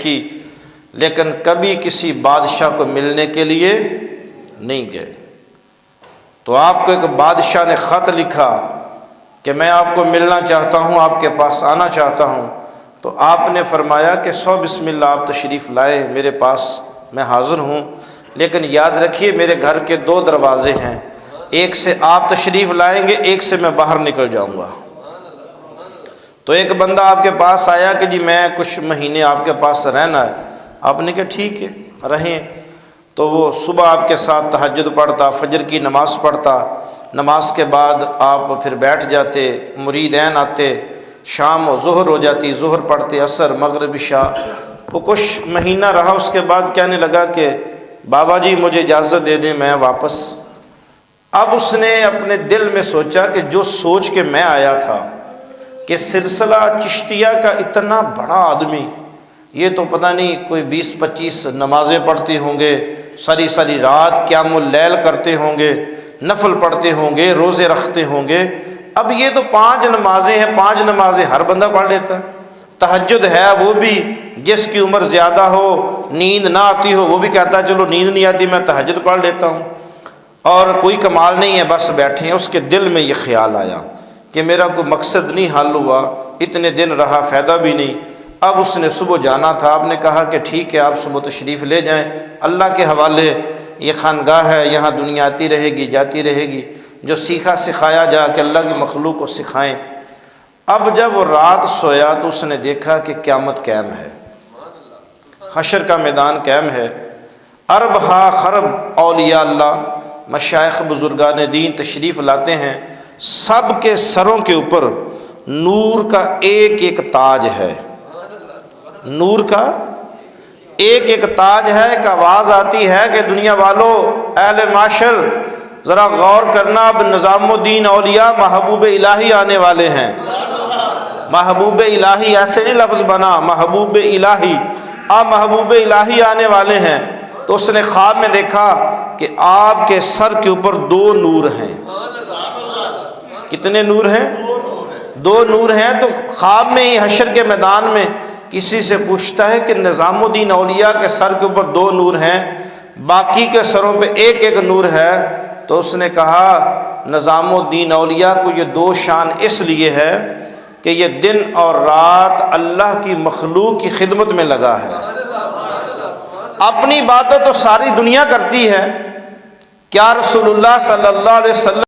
لکھی، لیکن کبھی کسی بادشاہ کو ملنے کے لیے نہیں گئے۔ تو آپ کو ایک بادشاہ نے خط لکھا کہ میں آپ کو ملنا چاہتا ہوں، آپ کے پاس آنا چاہتا ہوں، تو آپ نے فرمایا کہ سو بسم اللہ آپ تشریف لائے میرے پاس، میں حاضر ہوں، لیکن یاد رکھیے میرے گھر کے دو دروازے ہیں، ایک سے آپ تشریف لائیں گے، ایک سے میں باہر نکل جاؤں گا۔ تو ایک بندہ آپ کے پاس آیا کہ جی میں کچھ مہینے آپ کے پاس رہنا ہے۔ آپ نے کہا ٹھیک ہے رہیں۔ تو وہ صبح آپ کے ساتھ تہجد پڑھتا، فجر کی نماز پڑھتا، نماز کے بعد آپ پھر بیٹھ جاتے، مریدین آتے، شام و ظہر ہو جاتی، ظہر پڑھتے، عصر، مغرب، عشاء۔ وہ کچھ مہینہ رہا، اس کے بعد کہنے لگا کہ بابا جی مجھے اجازت دے دیں میں واپس۔ اب اس نے اپنے دل میں سوچا کہ جو سوچ کے میں آیا تھا کہ سلسلہ چشتیہ کا اتنا بڑا آدمی، یہ تو پتہ نہیں کوئی 20-25 نمازیں پڑھتے ہوں گے، ساری ساری رات قیام اللیل کرتے ہوں گے، نفل پڑھتے ہوں گے، روزے رکھتے ہوں گے، اب یہ تو 5 نمازیں ہیں، 5 نمازیں ہر بندہ پڑھ لیتا ہے۔ تہجد ہے وہ بھی جس کی عمر زیادہ ہو، نیند نہ آتی ہو، وہ بھی کہتا ہے چلو نیند نہیں آتی میں تہجد پڑھ لیتا ہوں، اور کوئی کمال نہیں ہے، بس بیٹھے ہیں۔ اس کے دل میں یہ خیال آیا کہ میرا کوئی مقصد نہیں حل ہوا، اتنے دن رہا فائدہ بھی نہیں۔ اب اس نے صبح جانا تھا، آپ نے کہا کہ ٹھیک ہے آپ صبح تشریف لے جائیں، اللہ کے حوالے، یہ خانگاہ ہے، یہاں دنیا آتی رہے گی جاتی رہے گی، جو سیکھا سکھایا جا کے اللہ کی مخلوق کو سکھائیں۔ اب جب وہ رات سویا تو اس نے دیکھا کہ قیامت قائم ہے، حشر کا میدان قائم ہے، ارب ہا خرب اولیاء اللہ، مشائخ بزرگان دین تشریف لاتے ہیں، سب کے سروں کے اوپر نور کا ایک ایک تاج ہے، نور کا ایک ایک تاج ہے۔ ایک آواز آتی ہے کہ دنیا والوں، اہل معاشر، ذرا غور کرنا، اب نظام الدین اولیاء محبوب الہی آنے والے ہیں۔ محبوب الہی ایسے نہیں لفظ بنا، محبوب الہی، محبوب الہی آنے والے ہیں۔ تو اس نے خواب میں دیکھا کہ آپ کے سر کے اوپر 2 نور ہیں۔ کتنے نور ہیں؟ 2 نور ہیں۔ تو خواب میں ہی حشر کے میدان میں کسی سے پوچھتا ہے کہ نظام الدین اولیاء کے سر کے اوپر 2 نور ہیں، باقی کے سروں پہ ایک ایک نور ہے۔ تو اس نے کہا نظام الدین اولیاء کو یہ 2 شان اس لیے ہے کہ یہ دن اور رات اللہ کی مخلوق کی خدمت میں لگا ہے۔ اپنی باتیں تو ساری دنیا کرتی ہے، کیا رسول اللہ صلی اللہ علیہ وسلم